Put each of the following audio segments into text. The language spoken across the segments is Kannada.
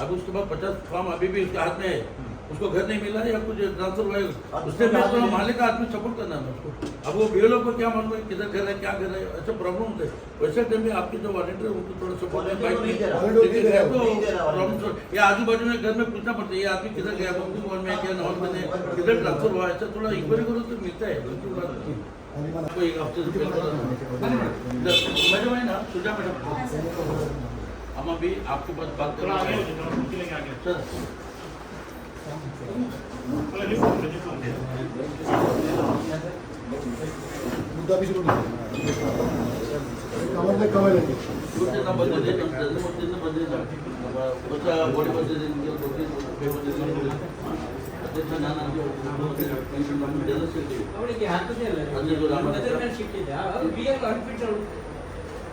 अब उसके बाद 50 फॉर्म अभी भी उसके हाथ में है, उसको घर नहीं मिला या कुछ ट्रांसफर हुआ है, उससे तो मालिक का आदमी सपोर्ट करना है उसको। अब वो बीएलओ को क्या मालूम है किधर घर है क्या घर है, ऐसे प्रॉब्लम होते हैं। वैसे टाइम में आपके जो वॉलंटियर है उनको थोड़ा सपोर्ट तो प्रॉब्लम या आजू बाजू में घर में पूछना पड़ता है ये आदमी किधर गया, कौन में क्या नॉन में किधर ट्रांसफर हुआ, ऐसा थोड़ा इंक्वायरी करो तो मिलता है। कोई एक हफ्ते से मैडम है ना सुजा मैडम, हम अभी आपके पास बात कर रहे हैं सर। मुद्दा भी शुरू कमर ಅವಳಿಗೆ ಹಾಕುದಿಲ್ಲ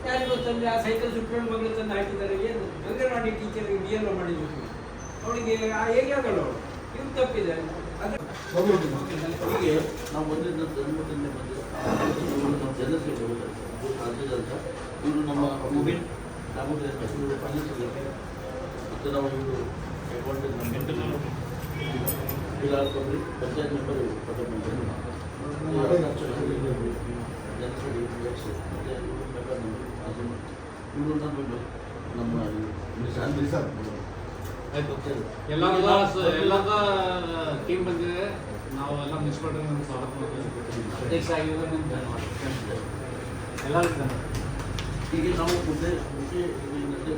ಯಾರು ಗೊತ್ತಂದ್ರೆ ಆ ಸೈಕಲ್ ಸುಟ್ಕೊಂಡು ಮಗಳು ತಂದು ಹಾಕಿದ್ದಾರೆ. ಏನು ಅಂಗನವಾಡಿ ಟೀಚರ್ಗೆ BLO ಮಾಡಿದ್ರು ಅವಳಿಗೆ ಹೇಗೆ ಆಗಲ್ಲ, ಅವಳು ಇವ್ರು ತಪ್ಪಿದೆ. ಹೀಗೆ ನಾವು ಬಂದಿದ್ದ ಧರ್ಮದಿಂದ ನಾವು ಜನಸೇವೆ ರಾಜ್ಯದಂತ ಇವರು ನಮ್ಮ ಮುಬಿನ್ ದಾಮೋದರ ಇವರು ಪಂಚಾಯತ್ ಮತ್ತು ನಾವು ಇವರು appointed Bilal public panchayat member ಇವರು ನಮ್ಮ ಎಲ್ಲದ ಟೀಮ್ ಬಂದಿದೆ. ನಾವು ಎಲ್ಲ ಮುನ್ಸಿಪಾಲ್ಟಿ ನಮ್ಗೆ ಸ್ವಾಗತ ಮಾಡ್ತೀವಿ. ಅಧ್ಯಕ್ಷ ಆಗಿರೋದು ಎಲ್ಲರಿಗೂ ಹೀಗೆ ನಾವು ಮುಂದೆ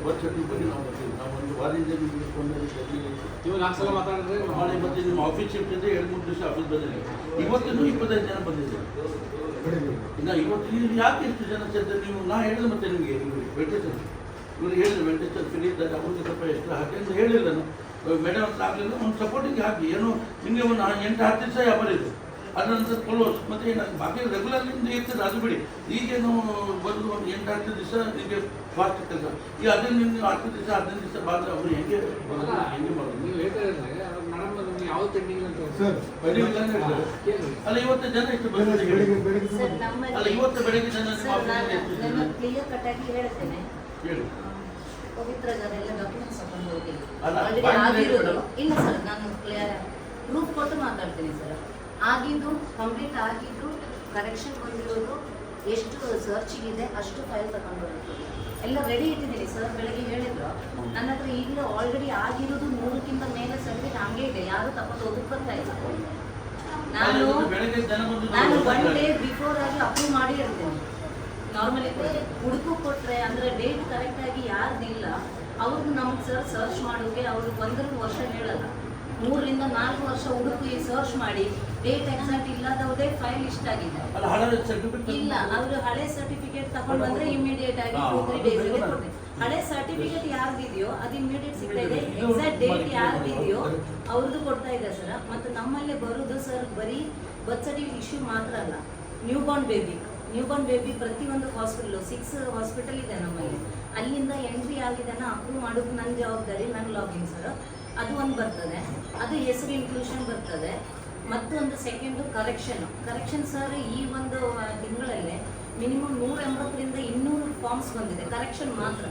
ಬರ್ತ್ ಸರ್ಟಿಫಿಕೇಟ್ ನಾವು ಬರ್ತೀವಿ. ನಾವು ಒಂದು ವಾರದಿಂದ ನೀವು 4 ಸಲ ಮಾತಾಡಿದ್ರೆ ನಾಳೆ ಮತ್ತೆ ನಿಮ್ಮ ಆಫೀಸ್ ಶಿಫ್ಟ್ ಇದ್ದರೆ 2-3 ದಿವಸ ಆಫೀಸ್ ಬಂದಿದೆ. ಇವತ್ತಿನೂ 25 ಜನ ಬಂದಿದ್ದಾರೆ. ಇನ್ನು ಇವತ್ತು ಯಾಕೆ ಎಷ್ಟು ಜನ ಸೇರ್ತಾರೆ ನೀವು? ನಾ ಹೇಳಿದೆ ಮತ್ತೆ ನಿಮಗೆ ವೆಂಕಟೇಶ್ವರ ಇವರು ಹೇಳಿದ್ರು ವೆಂಕಟೇಶ್ವರ ಫ್ರೀ ಇದ್ದಾರೆ ಅವ್ರಿಗೆ ಸ್ವಲ್ಪ ಎಷ್ಟು ಹಾಕಿ ಅಂತ ಹೇಳಿಲ್ಲ ನಾನು. ಮೇಡಮ್ ಅಂತ ಆಗಲಿಲ್ಲ ಒಂದು ಸಪೋರ್ಟಿಗೆ ಹಾಕಿ ಏನು ನಿಮಗೆ ಒಂದು 8-10 ದಿವಸ ವ್ಯಾಪಾರ ಇದೆ, ಅದರ ನಂತರ ಕ್ಲೋಸ್. ಮತ್ತು ಬಾಕಿ ರೆಗ್ಯುಲರ್ ನಿಮ್ದು ಇರ್ತದೆ ಅದು ಬಿಡಿ. ಈಗೇನು ಬರೋದು ಒಂದು 8-10 ದಿವಸ ನಿಮಗೆ ಫಾಸ್ಟ್ ಕೆಲಸ. ಈಗ ಅದೇ ನಿಮ್ಗೆ 10 ದಿವಸ 15 ದಿವಸ ಬಾದ ಅವರು ಹೆಂಗೆ ಬರೋದು ಹೆಂಗೆ ಮಾಡೋದು? ನೀವು ಹೇಳ್ತಾ ಇದ್ರೆ ಮೇಡಮ್ ನಿಮ್ಗೆ ಯಾವ ಪೆಂಡಿಂಗ್ ಅಂತ ಅಲ್ಲ ಇವತ್ತು ಜನ ಎಷ್ಟು ಬಂದಿದೆ ಹೇಳಿ? ಅಲ್ಲ ಇವತ್ತು ಬೆಳಗ್ಗೆ ಜನ ಕ್ಲಿಯರ್ ಕಟ್ ಆಗಿ ಹೇಳ್ತೇನೆ. ಹೇಳಿ. ಪವಿತ್ರ ಎಲ್ಲ ಡಾಕ್ಯುಮೆಂಟ್ಸ್ ತಗೊಂಡು ಹೋಗಿ ಅಲ್ಲ, ಇಲ್ಲ ಸರ್, ನಾನು ಕ್ಲಿಯರ್ ಪ್ರೂಫ್ ಕೊಟ್ಟು ಮಾತಾಡ್ತೀನಿ ಸರ್. ಆಗಿದ್ದು ಕಂಪ್ಲೀಟ್ ಆಗಿದ್ದು ಕರೆಕ್ಷನ್ ಬಂದಿರೋದು ಎಷ್ಟು ಸರ್ಚಿಗಿದೆ ಅಷ್ಟು ಫೈಲ್ ತಗೊಂಡು ಹೋಗ್ತೀನಿ. ಎಲ್ಲ ರೆಡಿ ಇಟ್ಟಿದ್ದೀನಿ ಸರ್. ಬೆಳಗ್ಗೆ ಹೇಳಿದ್ರು ನನ್ನ ಹತ್ರ ಈಗಲೂ ಆಲ್ರೆಡಿ ಆಗಿರೋದು 100ಕ್ಕಿಂತ ಮೇಲೆ ಸರ್ಟಿಫಿಕೇಟ್ ಹಂಗೆ ಇದೆ, ಯಾರು ತಗೊಂಡು ಹೋಗಕ್ಕೆ ಬರ್ತಾ ಇಲ್ಲ. ನಾನು 1 ಡೇ ಬಿಫೋರ್ ಆಗಿ ಅಪ್ರೂವ್ ಮಾಡಿ ಹೇಳ್ತೀನಿ. ನಾರ್ಮಲಿ ಹುಡುಕು ಕೊಟ್ಟರೆ ಅಂದರೆ ಡೇಟ್ ಕರೆಕ್ಟಾಗಿ ಯಾರ್ದಿಲ್ಲ ಅವ್ರಿಗೆ ನಮ್ಗೆ ಸರ್ ಸರ್ಚ್ ಮಾಡೋಕ್ಕೆ ಅವ್ರಿಗೆ 1 ವರ್ಷ ಹೇಳಲ್ಲ, 3ರಿಂದ 4 ವರ್ಷ ಹುಡುಕಿ ಸರ್ಚ್ ಮಾಡಿ ಡೇಟ್ ಎಕ್ಸಾಕ್ಟ್ ಇಲ್ಲದವ್ರದೇ ಫೈಲ್ ಇಷ್ಟ ಆಗಿದೆ. ಇಲ್ಲ, ಅವರು ಹಳೆ ಸರ್ಟಿಫಿಕೇಟ್ ತಗೊಂಡು ಬಂದರೆ ಇಮಿಡಿಯೇಟ್ ಆಗಿ 2-3 ಡೇಸ್ಗೆ ಕೊಡ್ತೀವಿ. ಹಳೆ ಸರ್ಟಿಫಿಕೇಟ್ ಯಾರ್ದಿದೆಯೋ ಅದು ಇಮಿಡಿಯೇಟ್ ಸಿಗ್ತಾ ಇದೆ. ಎಕ್ಸಾಕ್ಟ್ ಡೇಟ್ ಯಾರ್ದಿದೆಯೋ ಅವ್ರದ್ದು ಕೊಡ್ತಾ ಇದೆ ಸರ್. ಮತ್ತು ನಮ್ಮಲ್ಲೇ ಬರೋದು ಸರ್ ಬರೀ ಬರ್ತ್ ಸರ್ಟಿಫಿಕೇಟ್ ಇಶ್ಯೂ ಮಾತ್ರ ಅಲ್ಲ, ನ್ಯೂ ಬಾರ್ನ್ ಬೇಬಿ ಪ್ರತಿಯೊಂದು ಹಾಸ್ಪಿಟಲ್ 6 ಹಾಸ್ಪಿಟಲ್ ಇದೆ ನಮ್ಮಲ್ಲಿ. ಅಲ್ಲಿಂದ ಎಂಟ್ರಿ ಆಗಿದೆನ ಅಪ್ರೂವ್ ಮಾಡೋದು ನನ್ನ ಜವಾಬ್ದಾರಿ, ನನ್ನ ಲಾಗಿನ್ ಸರ್. ಅದು ಒಂದು ಬರ್ತದೆ, ಅದು ಹೆಸರು ಇನ್ಕ್ಲೂಷನ್ ಬರ್ತದೆ. ಮತ್ತು ಒಂದು ಸೆಕೆಂಡು ಕರೆಕ್ಷನ್ ಸರ್. ಈ ಒಂದು ತಿಂಗಳಲ್ಲೇ ಮಿನಿಮಮ್ 180ರಿಂದ 200 ಫಾರ್ಮ್ಸ್ ಬಂದಿದೆ ಕರೆಕ್ಷನ್ ಮಾತ್ರ.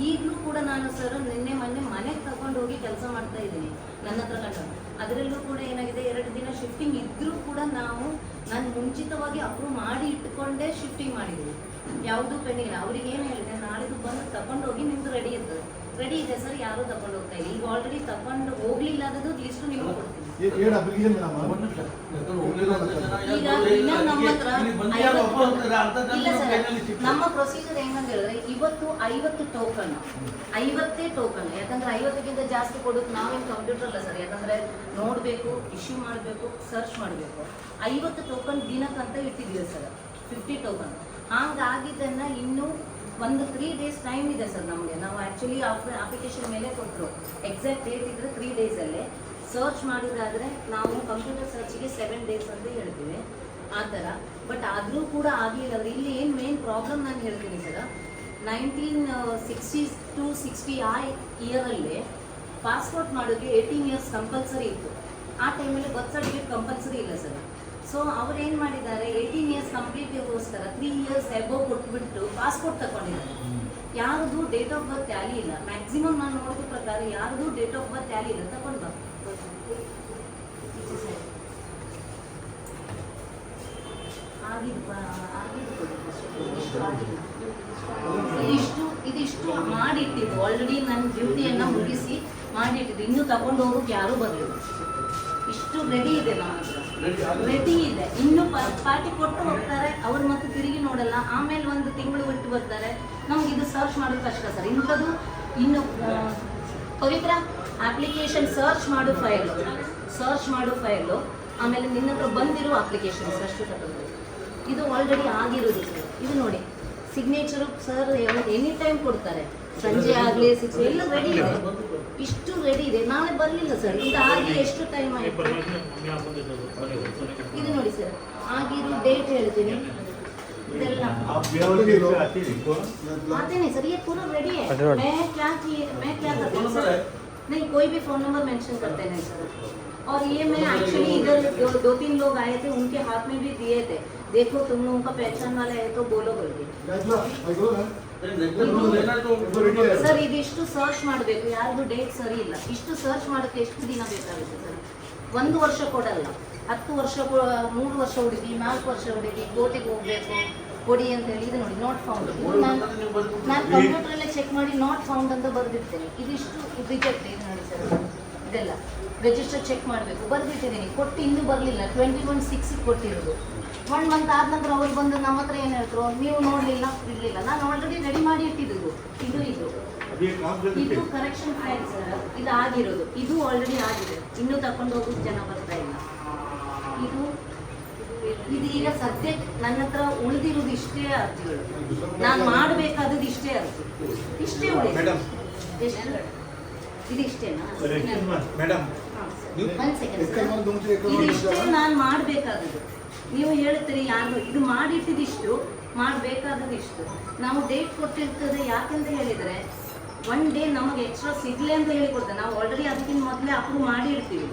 ಈಗಲೂ ಕೂಡ ನಾನು ಸರ್ ಮೊನ್ನೆ ಮನೆಗೆ ತಗೊಂಡು ಹೋಗಿ ಕೆಲಸ ಮಾಡ್ತಾ ಇದ್ದೀನಿ ನನ್ನ ಹತ್ರ ಕಂಡು. ಅದರಲ್ಲೂ ಕೂಡ ಏನಾಗಿದೆ 2 ದಿನ ಶಿಫ್ಟಿಂಗ್ ಇದ್ದರೂ ಕೂಡ ನಾನು ಮುಂಚಿತವಾಗಿ ಅಪ್ರೂವ್ ಮಾಡಿ ಇಟ್ಕೊಂಡೇ ಶಿಫ್ಟಿಂಗ್ ಮಾಡಿದ್ದೀನಿ. ಯಾವುದೂ ಪೆಂಡಿಂಗ್ ಇಲ್ಲ. ಅವ್ರಿಗೆ ಏನು ಹೇಳಿದೆ, ನಾಳೆದು ಬಂದು ತಗೊಂಡೋಗಿ ನಿಮ್ದು ರೆಡಿ ಇದೆ ಸರ್, ಯಾರೂ ತಗೊಂಡು ಹೋಗ್ತಾ ಇಲ್ಲ. ಈಗ ಆಲ್ರೆಡಿ ತಗೊಂಡು ಹೋಗ್ಲಿಲ್ಲ ಅನ್ನೋದು ಲಿಸ್ಟು ನಿಮಗೆ ಕೊಡ್ತೀನಿ. ನಮ್ಮ ಪ್ರೊಸೀಜರ್ ಹೆಂಗಂತ ಹೇಳಿದ್ರೆ ಇವತ್ತು 50 ಟೋಕನ್, 50 ಟೋಕನ್. ಯಾಕಂದ್ರೆ 50ಕ್ಕಿಂತ ಜಾಸ್ತಿ ಕೊಡೋದು ನಾವೇನು ಕಂಪ್ಯೂಟರ್ ಅಲ್ಲ ಸರ್. ಯಾಕಂದ್ರೆ ನೋಡಬೇಕು, ಇಶ್ಯೂ ಮಾಡಬೇಕು, ಸರ್ಚ್ ಮಾಡಬೇಕು. 50 ಟೋಕನ್ ದಿನಕ್ಕಂತ ಇಟ್ಟಿದ್ದೀವಿ ಸರ್, 50 ಟೋಕನ್. ಹಾಗಾಗಿದ್ದನ್ನು ಇನ್ನೂ ಒಂದು 3 ಡೇಸ್ ಟೈಮ್ ಇದೆ ಸರ್ ನಮಗೆ. ನಾವು ಆ್ಯಕ್ಚುಲಿ ಅಪ್ಲಿಕೇಶನ್ ಮೇಲೆ ಕೊಟ್ಟರು, ಎಕ್ಸಾಕ್ಟ್ ಡೇಟ್ ಇದ್ದರೆ 3 ಡೇಸಲ್ಲೇ ಸರ್ಚ್ ಮಾಡೋದಾದರೆ ನಾವು ಕಂಪ್ಯೂಟರ್ ಸರ್ಚಿಗೆ 7 ಡೇಸ್ ಅಂತ ಹೇಳ್ತೀವಿ ಆ ಥರ. ಬಟ್ ಆದರೂ ಕೂಡ ಆಗಲಿಲ್ಲ. ಇಲ್ಲಿ ಏನು ಮೇನ್ ಪ್ರಾಬ್ಲಮ್ ನಾನು ಹೇಳ್ತೀನಿ ಸರ್, 1960 to 60 ಆ ಇಯರಲ್ಲಿ ಪಾಸ್ಪೋರ್ಟ್ ಮಾಡೋಕ್ಕೆ 18 ಇಯರ್ಸ್ ಕಂಪಲ್ಸರಿ ಇತ್ತು. ಆ ಟೈಮಲ್ಲಿ ಬರ್ತ್ ಸರ್ಟಿಫಿಕೇಟ್ ಕಂಪಲ್ಸರಿ ಇಲ್ಲ ಸರ್. ಸೊ ಅವ್ರು ಏನು ಮಾಡಿದ್ದಾರೆ, 18 ಇಯರ್ಸ್ ಕಂಪ್ಲೀಟಿಗೋಸ್ಕರ 3 ಇಯರ್ಸ್ ಎಬೋ ಕೊಟ್ಬಿಟ್ಟು ಪಾಸ್ಪೋರ್ಟ್ ತಗೊಂಡಿದ್ದಾರೆ. ಯಾರ್ದು ಡೇಟ್ ಆಫ್ ಬರ್ತ್ ಟ್ಯಾಲಿ ಇಲ್ಲ. ಮ್ಯಾಕ್ಸಿಮಮ್ ನಾನು ನೋಡಿದ ಪ್ರಕಾರ ಯಾರ್ದು ಡೇಟ್ ಆಫ್ ಬರ್ತ್ ಟ್ಯಾಲಿ ಇಲ್ಲ. ತಗೊಂಡು ಬಾ. ಇದಿಷ್ಟು ಮಾಡಿಟ್ಟಿದ್ದು ಆಲ್ರೆಡಿ ನನ್ನ ಡ್ಯೂಟಿಯನ್ನ ಮುಗಿಸಿ ಮಾಡಿಟ್ಟಿದ್ದು. ಇನ್ನು ತಗೊಂಡು ಹೋಗೋಕೆ ಯಾರೂ ಬರಲಿಲ್ಲ. ಇಷ್ಟು ರೆಡಿ ಇದೆ ನಮ್ಮ ಹತ್ರ, ರೆಡಿ ಇದೆ. ಇನ್ನು ಪಾರ್ಟಿ ಕೊಟ್ಟು ಹೋಗ್ತಾರೆ, ಅವ್ರು ಮತ್ತೆ ತಿರುಗಿ ನೋಡಲ್ಲ. ಆಮೇಲೆ ಒಂದು ತಿಂಗಳು ಬಿಟ್ಟು ಬರ್ತಾರೆ. ನಮ್ಗೆ ಇದು ಸರ್ಚ್ ಮಾಡೋದು ಕಷ್ಟ ಸರ್. ಇಂಥದ್ದು ಇನ್ನು ಪವಿತ್ರ ಅಪ್ಲಿಕೇಶನ್ ಸರ್ಚ್ ಮಾಡೋ ಫೈಲು ಆಮೇಲೆ ನಿನ್ನ ಹತ್ರ ಬಂದಿರೋ ಅಪ್ಲಿಕೇಶನ್ಸ್ ಅಷ್ಟು ತಗೊಂಡು ಇದು ಆಲ್ರೆಡಿ ಆಗಿರೋದು ಸರ್. ಇದು ನೋಡಿ ಸಿಗ್ನೇಚರು ಸರ್ ಎನಿ ಟೈಮ್ ಕೊಡ್ತಾರೆ, ಸಂಜೆ ಆಗಲಿ 6 ಎಲ್ಲ ರೆಡಿ ಇದೆ. ಇಷ್ಟು ರೆಡಿ ಇದೆ. ನಾಳೆ ಬರಲಿಲ್ಲ ಸರ್. ಇದು ಆಗಿ ಎಷ್ಟು ಟೈಮ್ ಆಯಿತು? ಇದು ನೋಡಿ ಸರ್, ಆಗಿರೋ ಡೇಟ್ ಹೇಳ್ತೀನಿ. ಇದೆಲ್ಲ आते नहीं सर, ये पूरा रेडी है. मैं क्या करती हूँ सर, नहीं कोई भी फ़ोन नंबर मेंशन करते नहीं सर. और ये मैं एक्चुअली इधर 2-3 लोग आए थे, उनके हाथ में भी दिए थे. देखो तुम लोगों का पहचान वाला है तो बोलो बोल के. ಸರ್ ಇದಿಷ್ಟು ಸರ್ಚ್ ಮಾಡಬೇಕು. ಯಾರ್ದು ಡೇಟ್ ಸರಿ ಇಲ್ಲ. ಇಷ್ಟು ಸರ್ಚ್ ಮಾಡೋಕ್ಕೆ ಎಷ್ಟು ದಿನ ಬೇಕಾಗುತ್ತೆ ಸರ್? 1 ವರ್ಷ ಕೊಡಲ್ಲ, 10 ವರ್ಷ, 3 ವರ್ಷ ಹುಡುಗಿ, 4 ವರ್ಷ ಹುಡುಗಿ ಕೋರ್ಟಿಗೆ ಹೋಗ್ಬೇಕು ಕೊಡಿ ಅಂತ ಹೇಳಿ. ಇದು ನೋಡಿ ನಾಟ್ ಫೌಂಡ್. ನಾನು ಕಂಪ್ಯೂಟರಲ್ಲೇ ಚೆಕ್ ಮಾಡಿ ನಾಟ್ ಫೌಂಡ್ ಅಂತ ಬರೆದಿರ್ತೇನೆ. ಇದಿಷ್ಟು ರಿಜೆಕ್ಟ್. ಇದು ನೋಡಿ ಸರ್, ಇದೆಲ್ಲ ರಿಜಿಸ್ಟರ್ ಚೆಕ್ ಮಾಡಬೇಕು ಬರೆದಿಟ್ಟಿದ್ದೀನಿ. ಕೊಟ್ಟು ಇನ್ನೂ ಬರಲಿಲ್ಲ. 21/6 ಕೊಟ್ಟಿರೋದು. 1 ಮಂತ್ ಆದ ನಂತರ ಅವ್ರು ಬಂದು ನಮ್ಮ ಹತ್ರ ಏನು ಹೇಳ್ತಾರೆ, ನೀವು ನೋಡಲಿಲ್ಲ ಇರಲಿಲ್ಲ. ನಾನು ಆಲ್ರೆಡಿ ರೆಡಿ ಮಾಡಿ ಇಟ್ಟಿದ್ದು. ಇದು ಕರೆಕ್ಷನ್ ಫೈಲ್ ಸರ್. ಇದು ಆಗಿರೋದು, ಇದು ಆಲ್ರೆಡಿ ಆಗಿದೆ. ಇನ್ನೂ ತಗೊಂಡು ಹೋಗೋದು ಜನ ಬರ್ತಾ ಇಲ್ಲ. ಇದು ಈಗ ಸದ್ಯಕ್ಕೆ ನನ್ನ ಹತ್ರ ಉಳಿದಿರೋದು ಇಷ್ಟೇ ಅರ್ಜಿಗಳು. ನಾನು ಮಾಡಬೇಕಾದದ್ದು ಇಷ್ಟೇ ಅರ್ಜಿ, ಇಷ್ಟೇ ಉಳಿದ. ಎಷ್ಟು? ಇದು ಇಷ್ಟೇನಾ ಮೇಡಮ್? ಒಂದು ಸೆಕೆಂಡ್ ಸರ್. ಇದು ಇಷ್ಟೇ ನಾನು ಮಾಡಬೇಕಾದದ್ದು. ನೀವು ಹೇಳ್ತೀರಿ ಯಾರು ಇದು ಮಾಡಿಟ್ಟಿದಿಷ್ಟು, ಮಾಡಬೇಕಾದದ್ದು ಇಷ್ಟು. ನಾವು ಡೇಟ್ ಕೊಟ್ಟಿರ್ತದೆ. ಯಾಕೆಂತ ಹೇಳಿದರೆ 1 ಡೇ ನಮಗೆ ಎಕ್ಸ್ಟ್ರಾ ಸಿಗಲಿ ಅಂತ ಹೇಳಿ ಕೊಡ್ತಾರೆ. ನಾವು ಆಲ್ರೆಡಿ ಅದಕ್ಕಿಂತ ಮೊದಲೇ ಅಪ್ರೂವ್ ಮಾಡಿ ಇಡ್ತೀವಿ.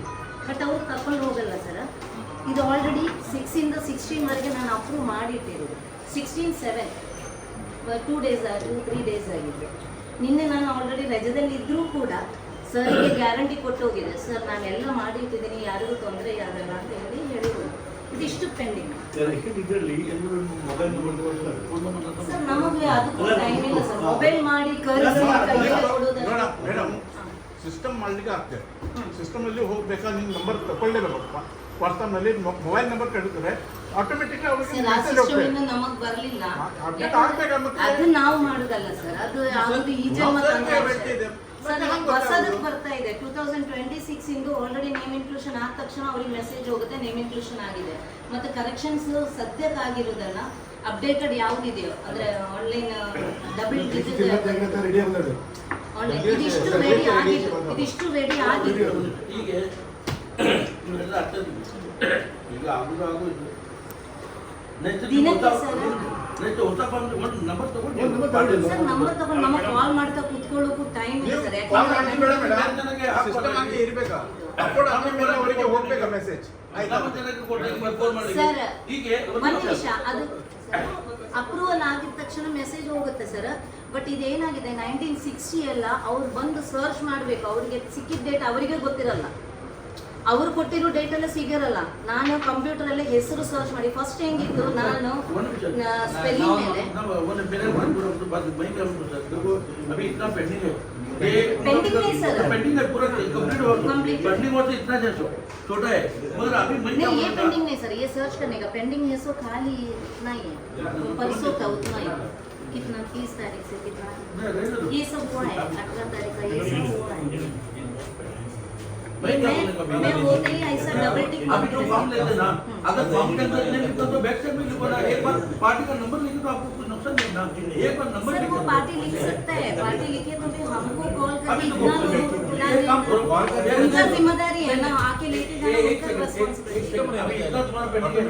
ಬಟ್ ಅವ್ರು ಕರ್ಕೊಂಡು ಹೋಗಲ್ಲ ಸರ್. ಇದು ಆಲ್ರೆಡಿ 6 ಇಂದ 16ವರೆಗೆ ನಾನು ಅಪ್ರೂವ್ ಮಾಡಿಟ್ಟಿರೋದು. 16/7 2 ಡೇಸ್ 3 ಡೇಸ್ ಆಗಿದೆ. ನಿನ್ನೆ ನಾನು ಆಲ್ರೆಡಿ ರಜದಲ್ಲಿ ಇದ್ದರೂ ಕೂಡ ಸರ್ಗೆ ಗ್ಯಾರಂಟಿ ಕೊಟ್ಟು ಹೋಗಿದೆ. ಸರ್ ನಾನೆಲ್ಲ ಮಾಡಿಟ್ಟಿದ್ದೀನಿ, ಯಾರಿಗೂ ತೊಂದರೆ ಆಗಲ್ಲ ಅಂತ ಹೇಳಿದ್ರು. ಇದಿಷ್ಟು ಪೆಂಡಿಂಗ್ ಸರ್. ನಮಗೆ ಅದಕ್ಕೂ ಟೈಮ್ ಇಲ್ಲ ಸರ್. ಮೊಬೈಲ್ ಮಾಡಿ ಕಳಿಸಿ ಕೈಯಲ್ಲಿ ಕೊಡೋದು. ಸಿಸ್ಟಮ್ ಮಾಡ್ಲಿಕ್ಕೆ ಆಗ್ತದೆ. ಸಿಸ್ಟಮ್ ಅಲ್ಲಿ ಹೋಗ್ಬೇಕಾದ್ರೆ ನಿಮ್ಮ ನಂಬರ್ ತಗೊಳ್ಳೇಬೇಕು. ವಾಟ್ಸ್ಆಪ್ ನಲ್ಲಿ ಮೊಬೈಲ್ ನಂಬರ್ ಕೇಳುತ್ತದೆ, ಆಟೋಮೆಟಿಕ್ ನಮಗ್ ಬರಲಿಲ್ಲ. ಅದು ನಾವು ಮಾಡುದಲ್ಲ ಸರ್. ಅದು ಯಾವುದು ಈ ಜನ್ಮ ಸರ್. ನಮಗೆ ಹೊಸದಕ್ಕೆ ಬರ್ತಾ ಇದೆ 2026 ಇಂದು. ಆಲ್ರೆಡಿ ನೇಮ್ ಇನ್ಕ್ಲೂಷನ್ ಆದ ತಕ್ಷಣ ಅವ್ರಿಗೆ ಮೆಸೇಜ್ ಹೋಗುತ್ತೆ, ನೇಮ್ ಇನ್ಕ್ಲೂಷನ್ ಆಗಿದೆ. ಮತ್ತೆ ಕರೆಕ್ಷನ್ಸ್ ಸದ್ಯಕ್ಕೆ ಆಗಿರೋದಲ್ಲ, ಅಪ್ಡೇಟೆಡ್ ಯಾವುದಿದೆಯೋ ಅಂದ್ರೆ ಆನ್ಲೈನ್ ಡಬಲ್ ಇದಿಷ್ಟು ರೆಡಿ ಆಗಿತ್ತು. ಇದಿಷ್ಟು ರೆಡಿ ಆಗಿತ್ತು. ಈಗ ಇವರೆಲ್ಲ ಈಗ ಆಗೋದು ದಿನಕ್ಕೆ ಸರ್ ನಂಬರ್ ತಗೊಂಡು ಸರ್ ನಂಬರ್ ತಗೊಂಡು ನಮಗೆ ಕಾಲ್ ಮಾಡ್ತಾ ಕೂತ್ಕೊಳ್ಳೋಕ್ಕೂ ಟೈಮ್ ಇಲ್ಲ ಸರ್. ಸರ್ ಒಂದು ನಿಮಿಷ, ಅದು ಅಪ್ರೂವಲ್ ಆಗಿದ ತಕ್ಷಣ ಮೆಸೇಜ್ ಹೋಗುತ್ತೆ ಸರ್. ಬಟ್ ಇದೇನಾಗಿದೆ 1960 ಎಲ್ಲ ಅವ್ರು ಬಂದು ಸರ್ಚ್ ಮಾಡಬೇಕು. ಅವರಿಗೆ ಸಿಕ್ಕಿದ ಡೇಟ್ ಅವರಿಗೆ ಗೊತ್ತಿರಲ್ಲ. ಅವ್ರು ಕೊಟ್ಟಿರೋ ಡೇಟ್ ಎಲ್ಲ ಸಿಗಿರಲ್ಲ. ನಾನು ಕಂಪ್ಯೂಟರ್ ಅಲ್ಲೇ ಹೆಸರು ಸರ್ಚ್ ಮಾಡಿ ಫಸ್ಟ್ ಹೆಂಗಿತ್ತು, ನಾನು ಸ್ಪೆಲ್ಲಿಂಗ್ ಮೇಲೆ पेंडिंग नहीं सर, पेंडिंग है पूरा कंप्लीट पेंडिंग होता इतना जैसो छोटा है मगर अभी नहीं ये पेंडिंग नहीं सर. ये सर्च करने का पेंडिंग है सो खाली इतना ही है. परसों का उतना ही कितना 30 तारीख से कितना ये सब हुआ है. 18 तारीख का ये सब हुआ है. मैं होते ही ऐसा डबल टिक अभी जो फॉर्म लेते ना, अगर फॉर्म के अंदर नहीं लिखता तो बैक साइड में लिखो ना. एक बार पार्टी का नंबर लिखे तो आपको कुछ नुकसान नहीं ना. एक बार नंबर सर वो पार्टी लिख सकता है. पार्टी लिखे तो फिर हमको कॉल करके इतना लोगों को बुलाना उनका जिम्मेदारी है ना. आके लेके जाना उनका रिस्पांसिबिलिटी. अभी इतना तुम्हारा पेंडिंग है.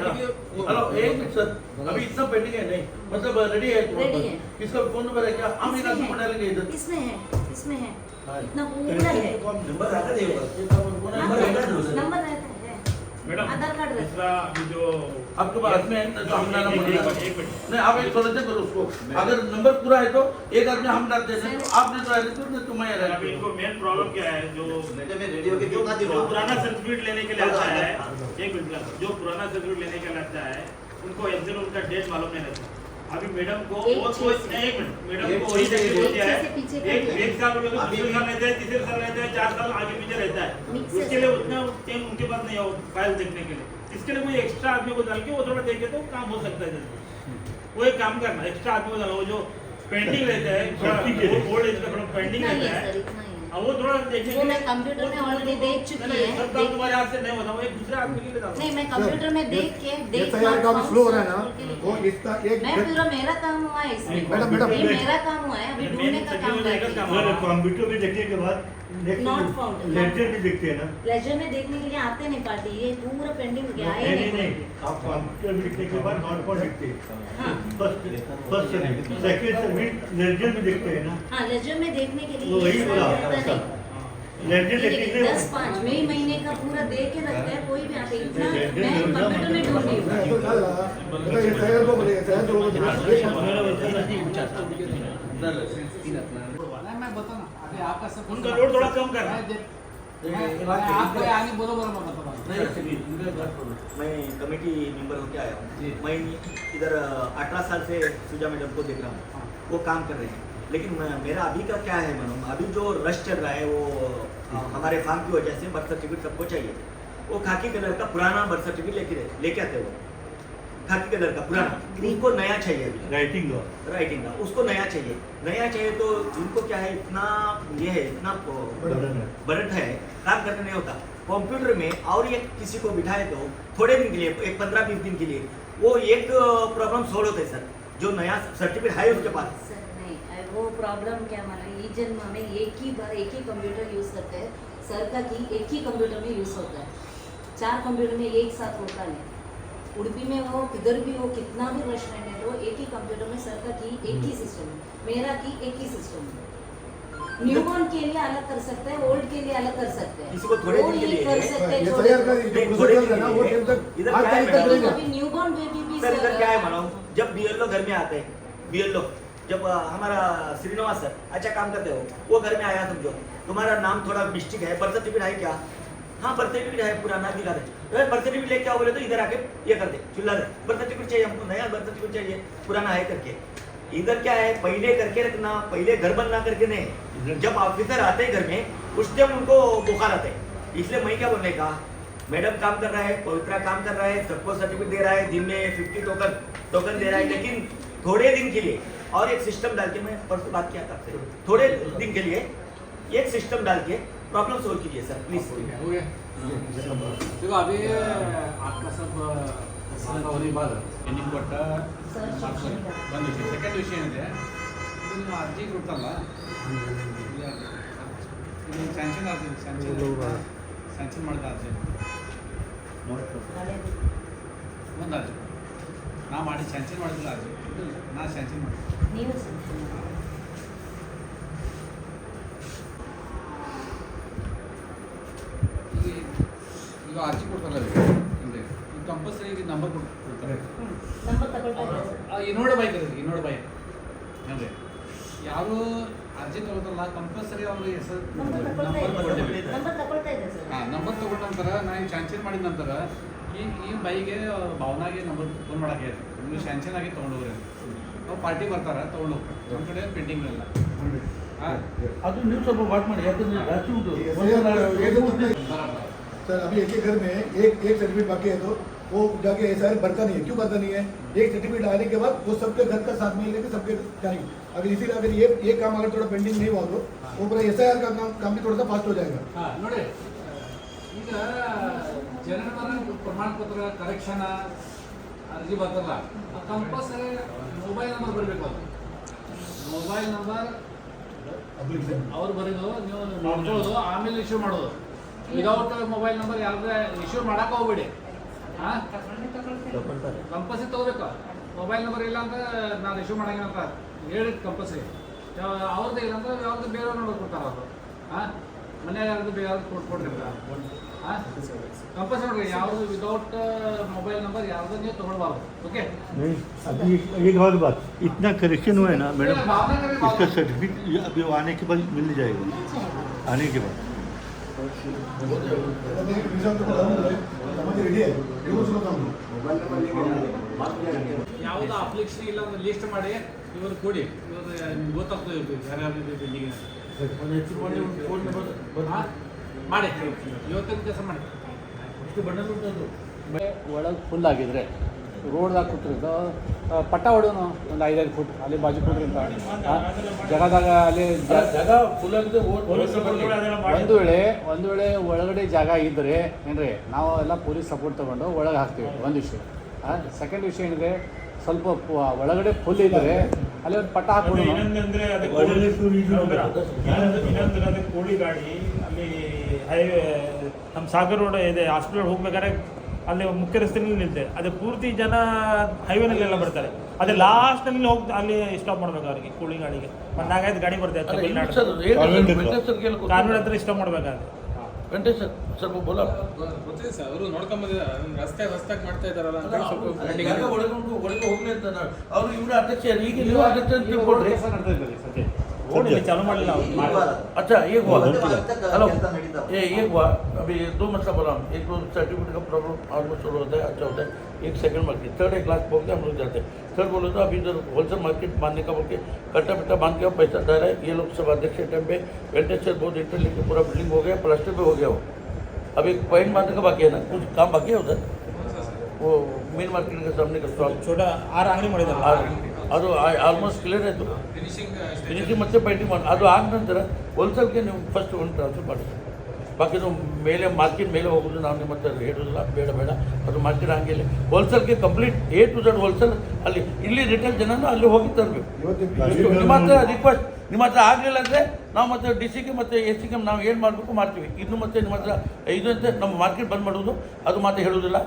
हेलो एक मिनट सर, अभी इतना पेंडिंग है नहीं मतलब रेडी है. रेडी है. किसका फोन नंबर है क्या? हम इधर बना लेंगे इधर. इसमें है, इसमें है. इतना पूरा है. नंबर आता है. नंबर रहता है. मैडम आधार कार्ड रहे। दूसरा अभी जो आपके पास में है ना, तो हम नाम एक बोलना मिनट, एक मिनट। नहीं, आप एक थोड़ा करो उसको। अगर नंबर पूरा है तो एक आदमी हम डाल देते हैं, तो आपने तो आए तो तो मैं अभी इनको मेन प्रॉब्लम क्या है, जो जो पुराना सर्टिफिकेट लेने के लिए आता है, एक मिनट, जो पुराना सर्टिफिकेट लेने के लिए आता है उनको एग्जैक्ट उनका डेट मालूम नहीं रहता। अभी मैडम को एक वो छः से- एक मिनट, मैडम एक को वही छः से- सर्टिफिकेट दिया एक छः से पीछे है, कर एक दिया। एक साल हो गया तो दूसरे साल रहता है, तीसरे साल रहता है, 4 साल आगे पीछे रहता है। Mix है उसके लिए सर। उतना टाइम उनके पास नहीं है फाइल देखने के लिए। इसके लिए कोई एक्स्ट्रा आदमी को डाल के वो थोड़ा देखे तो काम हो सकता है जल्दी। वो एक काम करना, एक्स्ट्रा आदमी को डालो, वो जो पेंडिंग रहता है, ओल्ड एज का थोड़ा पेंडिंग इतना ही रहता है है, सर, इतना ही है। अब वो थोड़ा देखने वो के मैं लिए कंप्यूटर में ऑलरेडी देख चुकी नहीं, है। सब काम तुम्हारे हाथ से नहीं होता, वो एक दूसरे आदमी के लिए डालो। नहीं, मैं कंप्यूटर में देख के SIR का भी फ्लो हो रहा है ना, वो इसका एक मैं पूरा मेरा काम हुआ है इसमें। मैडम, ये मेरा काम हुआ है, अभी ढूंढने का काम कर रही हूँ। कंप्यूटर में देखने के बाद Not found. लेटर भी देखते हैं ना। लेजर में देखने के लिए आते नहीं पार्टी, ये पूरा पेंडिंग हो गया है। नहीं नहीं, आप कंप्यूटर में देखने के बाद नॉट फॉर देखते हैं। हाँ फर्स्ट सेकंड सर्विस लेटर में देखते हैं ना। हाँ, लेजर में देखने के वो लिए वही ये बोला सारा होता नहीं। लेटर ये देखने 10-5 मई महीने का पूरा देख के रखते हैं, कोई भी आते इतना लेजर मैं में कंप्यूटर में ढूंढ रही हूँ। मैं तो डाल रहा मतलब ये SIR को बोले SIR तो वो मैं बताना अभी आपका सब उनका लोड थोड़ा कम करना। आपको आगे बरोबर मैं बताऊँ। नहीं रखेगी, इनका बात करो। मैं कमेटी मेंबर होके आया हूँ। मैं इधर 18 साल से सुजा मैडम को देख रहा हूँ, वो काम कर रहे हैं। लेकिन मेरा अभी का क्या है मैडम, अभी जो रश चल रहा है वो हमारे फार्म की वजह से बर्थ सर्टिफिकेट सबको चाहिए। वो खाकी कलर का पुराना बर्थ सर्टिफिकेट लेके आते वो खाकी कलर का पुराना, उनको नया चाहिए अभी राइटिंग लो। राइटिंग का, उसको नया चाहिए तो इनको क्या है, इतना ये है, इतना बर्डन है, काम करने नहीं होता। कंप्यूटर में और एक किसी को बिठाए तो थोड़े दिन के लिए, एक 15-20 दिन के लिए वो एक प्रॉब्लम सोल्व होते हैं सर, जो नया सर्टिफिकेट है उसके पास। सर नहीं, वो प्रॉब्लम क्या माना, ये जन्म में एक ही बार एक ही कंप्यूटर यूज करते हैं। सर का की एक ही कंप्यूटर में यूज होता है, 4 कंप्यूटर में एक साथ होता नहीं। उड़पी में वो किधर भी हो, कितना भी रश रहने दो, एक ही कंप्यूटर में सर का की एक ही सिस्टम है, मेरा की एक ही सिस्टम है। न्यूबॉर्न के लिए अलग कर सकते हैं, ओल्ड के लिए अलग कर सकते हैं। किसी को थोड़े वो दिन के ये लिए कर है। सकते हैं SIR थोड़े का दिन। जो प्रोसेस चल रहा है ना वो टाइम तक इधर 8 क्या है तारीख तक मैडम? रहेगा। अभी न्यूबॉर्न बेबी भी सर इधर सर क्या है मालूम, जब बीएलओ घर में आते हैं, बीएलओ जब हमारा श्रीनिवास सर अच्छा काम करते हो, वो घर में आया, समझो तुम्हारा नाम थोड़ा मिस्टेक है, बर्थ सर्टिफिकेट है क्या? हाँ बर्थ सर्टिफिकेट है, पुराना दिखा दे। बर्थ सर्टिफिकेट लेके आओ बोले तो इधर आके ये कर दे, चिल्ला दे, बर्थ सर्टिफिकेट चाहिए हमको, नया बर्थ सर्टिफिकेट चाहिए, पुराना है करके। इधर क्या है, पहले करके रखना, पहले घर बनना करके नहीं। जब ऑफिसर आते हैं घर में उस टाइम उनको बुखार आते हैं। इसलिए मैं क्या बोलने का, मैडम काम कर रहा है, पवित्रा काम कर रहा है, सबको सर्टिफिकेट दे रहा है, दिन में 50 टोकन दे रहा है, लेकिन थोड़े दिन के लिए और एक सिस्टम डाल के, मैं परसों बात किया था आपसे, थोड़े दिन के लिए एक सिस्टम डाल के प्रॉब्लम सोल्व कीजिए सर प्लीज। हो गया। देखो अभी आपका सब होने बाद ಎನ್ನಿಂಗ್ ಕೊಟ್ಟ ಒಂದು ವಿಷಯ, ಸೆಕೆಂಡ್ ವಿಷಯ ಏನಿದೆ, ಇದು ನೀವು ಅರ್ಜಿ ಕೊಡ್ತಲ್ಲ, ಇದು ಸ್ಯಾಂಕ್ಷನ್ ಮಾಡಿದ ಅರ್ಜಿ ಒಂದು ಅರ್ಜಿ ನಾ ಮಾಡಿ ಸ್ಯಾಂಕ್ಷನ್ ಮಾಡಿದಿಲ್ಲ, ಅರ್ಜಿ ನಾ ಸ್ಯಾಂಕ್ಷನ್ ಮಾಡಿ ನೀವು sanction ಮಾಡಿ. ಈಗ ಅರ್ಜಿ ಕೊಡ್ತಾರಲ್ಲ, ಹಿಂದೆ ಕಂಪಲ್ಸರಿ ನಂಬರ್ ಕೊಡ್ತಾರೆ, ನಂಬರ್ ತಗೊಳ್ತಾ ಇದ್ದಾರೆ. ಇನ್ನೋಡ ಬೈಕ್ ಅಂದರೆ ಯಾರು ಅರ್ಜಿ ತಗೋತಾರಲ್ಲ ಕಂಪಲ್ಸರಿ ಅವ್ರಿಗೆ ಹೆಸರು ನಂಬರ್ ನಂಬರ್ ಕೊಡ್ತೇವೆ. ತಗೊಳ್ತಾ ಇದೆ ಸರ್. ಹಾಂ, ನಂಬರ್ ತೊಗೊಂಡ ನಂತರ ನಾನು ಸ್ಯಾಂಕ್ಷನ್ ಮಾಡಿದ ನಂತರ ಈ ಬೈಗೆ ಭಾವನಾಗೆ ನಂಬರ್ ಫೋನ್ ಮಾಡೋಕ್ಕೆ ನೀವು ಸ್ಯಾಂಕ್ಷನ್ ಆಗಿ ತೊಗೊಂಡೋಗ್ರಿ, ಅವ್ರು ಪಾರ್ಟಿ ಬರ್ತಾರೆ ತೊಗೊಂಡು ಹೋಗ್ತಾರೆ, ನಮ್ಮ ಕಡೆ ಪೆಂಡಿಂಗ್ ಇಲ್ಲ. ಹಾಂ, ಅದು ನೀವು ಸ್ವಲ್ಪ ವಾಟ್ ಮಾಡಿ, ಯಾಕಂದ್ರೆ ರಾಶಿ ಉಂಟು. सर अभी एक घर में एक सर्टिफिकेट बाकी है तो वो जाके SIR भरता नहीं है। क्यों भरता नहीं है? एक सर्टिफिकेट आने के बाद वो सबके घर का साथ में लेके सबके जाएंगे। अगर इसीलिए अगर ये काम अगर थोड़ा पेंडिंग नहीं हुआ तो वो पूरा SIR का काम भी थोड़ा सा फास्ट हो जाएगा। ಹಾಂ ನೋಡಿ, ಈಗ ಜನನ ಪ್ರಮಾಣ ಪತ್ರ ಕರೆಕ್ಷನ್ ಅರ್ಜಿ ಬರ್ತಲ್ಲ, ಕಂಪಲ್ಸರಿ ಮೊಬೈಲ್ ನಂಬರ್ ಬರಬೇಕು. ಅದು ಮೊಬೈಲ್ ನಂಬರ್ ಅವ್ರು ಬರೋದು, ನೀವು ನೋಡ್ಕೊಳ್ಳೋದು, ಆಮೇಲೆ ಇಶ್ಯೂ ಮಾಡೋದು. ವಿದೌಟ್ ಮೊಬೈಲ್ ನಂಬರ್ ಯಾವ್ದು ಇಶ್ಯೂ ಮಾಡಕ್ಕೆ ಹೋಗ್ಬೇಡಿ. ಹಾಂ, ಕಂಪಲ್ಸರಿ ತೊಗೋಬೇಕು. ಮೊಬೈಲ್ ನಂಬರ್ ಇಲ್ಲ ಅಂದ್ರೆ ನಾನು ಇಶ್ಯೂ ಮಾಡಂಗಿಲ್ಲ ಅಂತ ಹೇಳಿ ಕಂಪಲ್ಸರಿ. ಅವ್ರದ್ದು ಇಲ್ಲ ಅಂದ್ರೆ ಯಾವ್ದು ಬೇರೆಯವ್ರು ನೋಡ್ಕೊಡ್ತಾರೆ ಅವರು. ಹಾಂ, ಮನೆ ಯಾರಾದ್ರು ಬೇಕಾದ್ರೆ ಕೊಡ್ರಿ ಹಾಂ ಕಂಪಲ್ಸರಿ ನೋಡ್ರಿ ಯಾವುದು ವಿದೌಟ್ ಮೊಬೈಲ್ ನಂಬರ್ ಯಾವುದು ನೀವು ತೊಗೊಳ್ಬಾರ್ದು ಓಕೆ नहीं अभी एक और बात इतना करेक्शन हुआ है ना मैडम इसका सर्टिफिकेट अभी आने के बाद मिल जाएगा आने के बाद ರೆಡಿ ಆಯ್ತು ಇವರು ಸುಲಭ ಯಾವುದು ಅಪ್ಲಿಕೇಶನ್ ಇಲ್ಲ ಅಂದ್ರೆ ಲಿಸ್ಟ್ ಮಾಡಿ ಇವರು ಕೊಡಿ ಇವರು ಗೊತ್ತಾಗ್ತದೆ ಯಾರ್ಯಾರು ಬಿಲ್ಡಿಂಗ್ ಒಂದು ಹೆಸರು ಮಾಡಿ ಒಂದು ಫೋನ್ ನಂಬರ್ ಮಾಡಿ ಇವತ್ತಿನ ಕೆಲಸ ಮಾಡಿ ಎಷ್ಟು ಬಣ್ಣದ ಉಂಟದು ಒಳಗೆ ಫುಲ್ ಆಗಿದ್ರೆ ರೋಡ್ದಾಗ ಕೂತ್ರಿಂದ ಪಟ್ಟ ಹೊಡೋನು ಒಂದು 5-5 ಫುಟ್ ಅಲ್ಲಿ ಬಾಜು ಕೂತ್ರಿಂದ ಜಾಗದಾಗ ಅಲ್ಲಿ ಜಾಗ ಫುಲ್ ಆಗಿದೆ ಒಂದು ವೇಳೆ ಒಳಗಡೆ ಜಾಗ ಇದ್ದರೆ ಏನ್ರಿ ನಾವು ಎಲ್ಲ ಪೊಲೀಸ್ ಸಪೋರ್ಟ್ ತೊಗೊಂಡು ಒಳಗೆ ಹಾಕ್ತೀವಿ ಒಂದು ವಿಷಯ ಸೆಕೆಂಡ್ ವಿಷಯ ಏನಿದೆ ಸ್ವಲ್ಪ ಒಳಗಡೆ ಫುಲ್ ಇದ್ದರೆ ಅಲ್ಲಿ ಒಂದು ಪಟ್ಟ ಹಾಕ್ಬಿಡು ಇನ್ನೊಂದಂದ್ರೆ ಅದಕ್ಕೆ ಕೋಳಿ ಗಾಡಿ ಅಲ್ಲಿ ಹೈವೇ ನಮ್ಮ ಸಾಗರ್ ರೋಡ್ ಇದೆ ಹಾಸ್ಪಿಟಲ್ ಹೋಗ್ಬೇಕಾದ್ರೆ ಅಲ್ಲಿ ಮುಖ್ಯ ರಸ್ತೆಯಲ್ಲಿ ನಿಲ್ತೆ ಅದು ಪೂರ್ತಿ ಜನ ಹೈವೇನಲ್ಲೆಲ್ಲ ಬರ್ತಾರೆ ಅದೇ ಲಾಸ್ಟ್ನಲ್ಲಿ ಹೋಗಿ ಅಲ್ಲಿ ಸ್ಟಾಪ್ ಮಾಡ್ಬೇಕು ಅವ್ರಿಗೆ ಕೋಳಿ ಗಾಡಿಗೆ ಒಂದು 4-5 ಗಾಡಿ ಬರ್ತದೆ ಕಾನೂನು ಹತ್ರ ಸ್ಟಾಪ್ ಮಾಡ್ಬೇಕಾದ್ರೆ ವೆಂಕಟೇಶ್ ಸರ್ ಸ್ವಲ್ಪ ಬೋಲ ಗೊತ್ತಿದೆ ಸರ್ ಅವರು ನೋಡ್ಕೊಂಬಂದಿದ್ದಾರೆ ರಸ್ತೆ ಹೊಸ್ದಾಗಿ ಮಾಡ್ತಾ ಇದ್ದಾರಲ್ಲ ಅಂತ ಸ್ವಲ್ಪ ಜಾಗ ಒಳಗೆ ಹೋಗ್ಲಿ ಅಂತ ಅವರು ಇವರು ಅಧ್ಯಕ್ಷ ಈಗ ನೀವು ಅಧ್ಯಕ್ಷ ಅಂತ ತಿಳ್ಕೊಡ್ರಿ ರೋಡ್ ಚಾಲೂ ಮಾಡಲಿಲ್ಲ अच्छा एक हुआ हेलो ये एक हुआ अभी 2 मसला बोला हम एक तो सर्टिफिकेट का प्रॉब्लम ऑलमोस्ट सोल्व होता है अच्छा होता है एक सेकंड मार्केट थर्ड एक लाख बोल के हम लोग जाते हैं थर्ड बोले तो अभी इधर होलसेल मार्केट बांधने का बोल के कट्टा पिट्टा बांध के पैसा डाला है ये लोग सब अध्यक्ष टाइम पे वेंटेचर बहुत इंटर लेके पूरा बिल्डिंग हो गया प्लास्टर पे हो गया वो अभी पॉइंट बांधने का बाकी है ना कुछ काम बाकी है उधर वो मेन मार्केट के सामने का स्टॉल छोटा 6 ಅಂಗಡಿ ಮಾಡಿದ್ದಾರೆ ಅದು ಆಲ್ಮೋಸ್ಟ್ ಕ್ಲಿಯರ್ ಆಯಿತು ಫಿನಿಶಿಂಗ್ ಮತ್ತೆ ಪೇಂಟಿಂಗ್ ಮಾಡಿ ಅದು ಆದ ನಂತರ ಹೋಲ್ಸೇಲ್ಗೆ ನೀವು ಫಸ್ಟ್ ಒಂದು ಟ್ರಾನ್ಸ್ಫರ್ ಮಾಡಿ ಬಾಕಿದು ಮೇಲೆ ಮಾರ್ಕೆಟ್ ಮೇಲೆ ಹೋಗೋದು ನಾವು ನಿಮ್ಮ ಹತ್ರ ಹೇಳೋದಿಲ್ಲ ಬೇಡ ಅದು ಮಾರ್ಕೆಟ್ ಹಂಗಿಲ್ಲ ಹೋಲ್ಸೇಲ್ಗೆ complete A to Z wholesale ಅಲ್ಲಿ ಇಲ್ಲಿ ರಿಟೇಲ್ ಜನನ ಅಲ್ಲಿ ಹೋಗಿ ತರಬೇಕು ನಿಮ್ಮ ಹತ್ರ ರಿಕ್ವೆಸ್ಟ್ ನಿಮ್ಮ ಹತ್ರ ಆಗಲಿಲ್ಲ ಅಂದರೆ ನಾವು ಮತ್ತೆ DC ಗೆ ಮತ್ತು AC ಗೆ ನಾವು ಏನು ಮಾಡಬೇಕು ಮಾಡ್ತೀವಿ ಇನ್ನು ಮತ್ತೆ ನಿಮ್ಮ ಹತ್ರ ಇದು ಅಂತ ನಮ್ಮ ಮಾರ್ಕೆಟ್ ಬಂದ್ ಮಾಡೋದು ಅದು ಮಾತ್ರ ಹೇಳೋದಿಲ್ಲ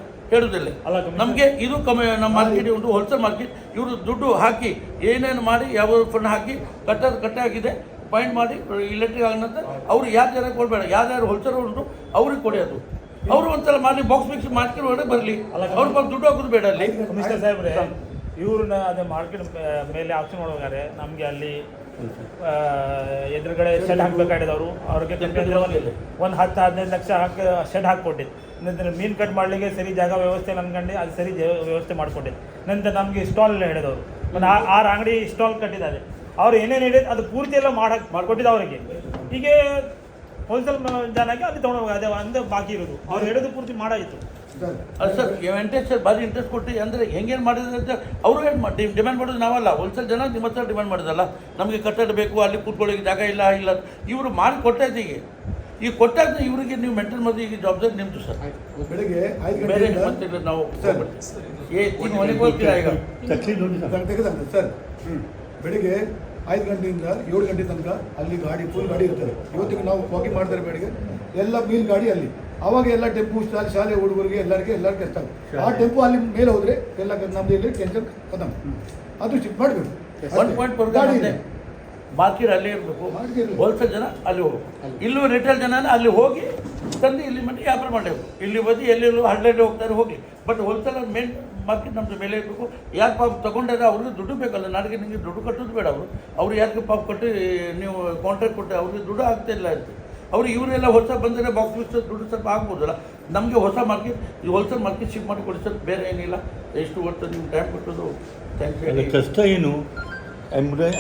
ನಮಗೆ ಇದು ನಮ್ಮ ಮಾರ್ಕೆಟ್ ಒಂದು ಹೋಲ್ಸೇಲ್ ಮಾರ್ಕೆಟ್ ಇವರು ದುಡ್ಡು ಹಾಕಿ ಏನೇನು ಮಾಡಿ ಯಾವ ಫಂಡ್ ಹಾಕಿ ಕಟ್ಟೆ ಆಗಿದೆ ಪಾಯಿಂಟ್ ಮಾಡಿ ಇಲೆಕ್ಟ್ರಿಕ್ ಆದ ನಂತರ ಅವ್ರು ಯಾರು ಕೊಡಬೇಡ ಯಾರ್ಯಾರು ಹೋಲ್ಸೇಲ್ ಉಂಟು ಅವ್ರಿಗೆ ಕೊಡಿ ಅದು ಅವರು ಒಂದ್ಸಲ ಮಾಡಿ ಬಾಕ್ಸ್ ಮಿಕ್ಸ್ ಮಾರ್ಕೆಟ್ ಒಳಗೆ ಬರಲಿ ಅವ್ರ ಪಾಪ ದುಡ್ಡು ಹಾಕೋದು ಬೇಡ ಅಲ್ಲಿ ಕಮಿಷನರ್ ಸಾಹೇಬ್ರೆ ಇವ್ರನ್ನ ಅದೇ ಮಾರ್ಕೆಟ್ ಮೇಲೆ ಆಕ್ಷನ್ ಮಾಡುವಾಗಾರೆ ನಮಗೆ ಅಲ್ಲಿ ಎದುರುಗಡೆ ಶೆಡ್ ಹಾಕ್ಬೇಕಾಗಿದೆ ಅವ್ರಿಗೆ ಒಂದು 10-15 ಲಕ್ಷ ಹಾಕಿ ಶೆಡ್ ಹಾಕ್ಕೊಟ್ಟಿದ್ದು ನಂತರ ಮೀನು ಕಟ್ ಮಾಡಲಿಕ್ಕೆ ಸರಿ ಜಾಗ ವ್ಯವಸ್ಥೆ ಅನ್ಕೊಂಡು ಅದು ಸರಿ ವ್ಯವಸ್ಥೆ ಮಾಡಿಕೊಟ್ಟಿದ್ದು ನಂತರ ನಮಗೆ ಸ್ಟಾಲ್ ಹೇಳಿದವರು ಒಂದು 6 ಅಂಗಡಿ ಸ್ಟಾಲ್ ಕಟ್ಟಿದ್ದಾರೆ ಅವ್ರು ಏನೇನು ಹೇಳಿದ್ರು ಅದು ಪೂರ್ತಿ ಎಲ್ಲ ಮಾಡಿಕೊಟ್ಟಿದ್ದು ಅವರಿಗೆ ಹೀಗೆ ಹೋಲ್ಸೇಲ್ ಜನಕ್ಕೆ ಅಲ್ಲಿ ತೊಗೊಂಡೋಗ ಅದೇ ಒಂದು ಬಾಕಿ ಇರೋದು ಅವ್ರು ಹೇಳೋದು ಪೂರ್ತಿ ಮಾಡಾಯಿತು ಅದು ಸರ್ ವೆಂಕಟೇಶ್ ಸರ್ ಭಾರಿ ಇಂಟ್ರೆಸ್ಟ್ ಕೊಟ್ಟು ಅಂದರೆ ಹೆಂಗೇನು ಮಾಡಿದ್ರೆ ಅಂತ ಅವರು ಏನು ಡಿಮ್ಯಾಂಡ್ ಮಾಡೋದು ನಾವಲ್ಲ ಹೋಲ್ಸೇಲ್ ಜನ ನಿಮ್ಮ ಹತ್ರ ಡಿಮ್ಯಾಂಡ್ ಮಾಡೋದಲ್ಲ ನಮಗೆ ಕಟ್ಟಡ ಬೇಕು ಅಲ್ಲಿ ಕೂತ್ಕೊಳ್ಳೋಕೆ ಜಾಗ ಇಲ್ಲ ಇವರು ಮಾಡಿ ಕೊಟ್ಟಾಯ್ತು ಈಗ ಕೊಟ್ಟಾಗ ಇವರಿಗೆ ನೀವು ಮೆಂಟೇನ್ ಮಾಡಿ ಈಗ ಜವಾಬ್ದಾರಿ ನಿಮ್ಮದು ಸರ್ ಬೆಳಿಗ್ಗೆ 5 ಬೇರೆ ಗಂಟೆಯಿಂದ ಮತ್ತೆ ನಾವು ಸರ್ ಮನೆಗೆ ಹೋಗ್ತೀರಾ ಈಗ ತೆಗೆದಂತೆ ಸರ್ ಬೆಳಿಗ್ಗೆ 5 ಗಂಟೆಯಿಂದ 7 ಗಂಟೆ ತನಕ ಅಲ್ಲಿ ಗಾಡಿ ಫುಲ್ ಗಾಡಿ ಇರ್ತಾರೆ ಇವತ್ತಿಗೆ ನಾವು ವಾಕಿಂಗ್ ಮಾಡ್ತಾರೆ ಬೆಳಿಗ್ಗೆ ಎಲ್ಲ ಮೀಲ್ ಗಾಡಿ ಅಲ್ಲಿ ಅವಾಗ ಎಲ್ಲ ಟೆಂಪು ಶಾಲೆ ಹುಡುಗರಿಗೆ ಎಲ್ಲರಿಗೆ ಕಷ್ಟ ಆಗುತ್ತೆ ಆ ಟೆಂಪು ಅಲ್ಲಿ ಮೇಲೆ ಹೋದರೆ ಎಲ್ಲ ನಮ್ಮದು ಇಲ್ಲಿ ಟೆನ್ಷನ್ ಖತಮ್ ಅದು ಶಿಫ್ಟ್ ಮಾಡಬೇಕು 1 ಪಾಯಿಂಟ್ ಗಾಡಿ ಇದೆ ಮಾರ್ಕೆಟ್ ಅಲ್ಲೇ ಇರಬೇಕು ಹೋಲ್ಸೇಲ್ ಜನ ಅಲ್ಲಿ ಹೋಗ್ಬೇಕು ಇಲ್ಲೂ ರಿಟೇಲ್ ಜನ ಅಲ್ಲಿ ಹೋಗಿ ತಂದು ಇಲ್ಲಿ ಮಟ್ಟ ವ್ಯಾಪಾರ ಮಾಡಬೇಕು ಇಲ್ಲಿ ಬದಿ ಎಲ್ಲೆಲ್ಲೂ ಹಳ್ಳಿ ಹೋಗ್ತಾರೆ ಹೋಗಿ ಬಟ್ ಹೋಲ್ಸೇಲ್ ಮೇನ್ ಮಾರ್ಕೆಟ್ ನಮ್ಮದು ಮೇಲೆ ಇರಬೇಕು ಯಾರು ಪಾಪ ತೊಗೊಂಡಿದ್ರೆ ಅವ್ರಿಗೆ ದುಡ್ಡು ಬೇಕಲ್ಲ ನನಗೆ ನಿಮಗೆ ದುಡ್ಡು ಕಟ್ಟೋದು ಬೇಡ ಅವ್ರು ಯಾರಿಗೆ ಪಾಪ ಕೊಟ್ಟು ನೀವು ಕಾಂಟ್ರಾಕ್ಟ್ ಕೊಟ್ಟರೆ ಅವ್ರಿಗೆ ದುಡ್ಡು ಆಗ್ತಾಯಿಲ್ಲ ಅಂತ ಅವರು ಇವರೆಲ್ಲ ಹೊಸ ಬಂದರೆ ಬಾಕ್ಸ್ ಮಿಕ್ಸ್ ದುಡ್ಡು ಸ್ವಲ್ಪ ಆಗ್ಬೋದಲ್ಲ ನಮಗೆ ಹೊಸ ಮಾರ್ಕೆಟ್ ಈ ಹೋಲ್ಸೇಲ್ ಮಾರ್ಕೆಟ್ ಶಿಫ್ಟ್ ಮಾಡಿ ಕೊಡಿ ಸರ್ ಬೇರೆ ಏನಿಲ್ಲ ಎಷ್ಟು ವರ್ಷ ನೀವು ಟೈಮ್ ಕೊಟ್ಟೋದು ಥ್ಯಾಂಕ್ಸ್ ಕಷ್ಟ ಏನು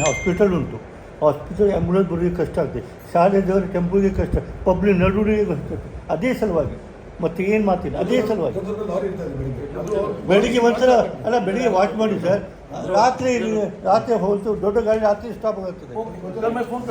ಹಾಸ್ಪಿಟಲ್ ಉಂಟು ಹಾಸ್ಪಿಟಲ್ ಆ್ಯಂಬುಲೆನ್ಸ್ ಬರೋರಿಗೆ ಕಷ್ಟ ಆಗ್ತದೆ ಶಾಲೆದವರು ಟೆಂಪೋಗೆ ಕಷ್ಟ ಪಬ್ಲಿಕ್ ನಡುವಿಗೆ ಕಷ್ಟ ಅದೇ ಸಲುವಾಗಿ ಮತ್ತೆ ಏನು ಮಾತಿಲ್ಲ ಅದೇ ಸಲುವಾಗಿ ಬೆಳಿಗ್ಗೆ ಒಂದ್ಸಲ ಅಲ್ಲ ಬೆಳಿಗ್ಗೆ ವಾಚ್ ಮಾಡಿ ಸರ್ ರಾತ್ರಿ ಹೋಲ್ತು ದೊಡ್ಡ ಗಾಡಿ ರಾತ್ರಿ ಸ್ಟಾಪ್ ಆಗ್ತದೆ ಫೋನ್